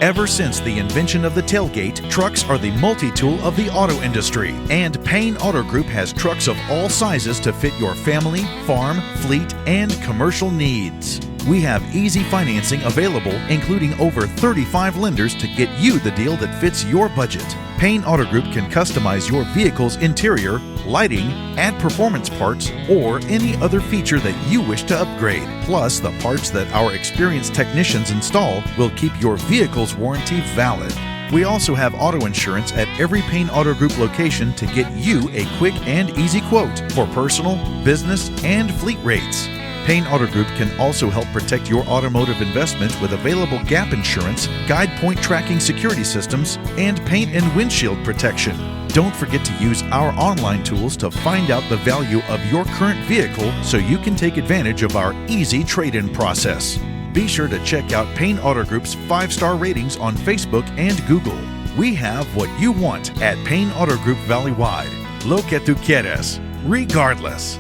Ever since the invention of the tailgate, trucks are the multi-tool of the auto industry, and Payne Auto Group has trucks of all sizes to fit your family, farm, fleet, and commercial needs. We have easy financing available, including over 35 lenders to get you the deal that fits your budget. Payne Auto Group can customize your vehicle's interior, lighting, add performance parts, or any other feature that you wish to upgrade. Plus, the parts that our experienced technicians install will keep your vehicle's warranty valid. We also have auto insurance at every Payne Auto Group location to get you a quick and easy quote for personal, business, and fleet rates. Payne Auto Group can also help protect your automotive investment with available gap insurance, guide point tracking security systems, and paint and windshield protection. Don't forget to use our online tools to find out the value of your current vehicle so you can take advantage of our easy trade-in process. Be sure to check out Payne Auto Group's 5-star ratings on Facebook and Google. We have what you want at Payne Auto Group Valley-wide. Lo que tú quieres, regardless.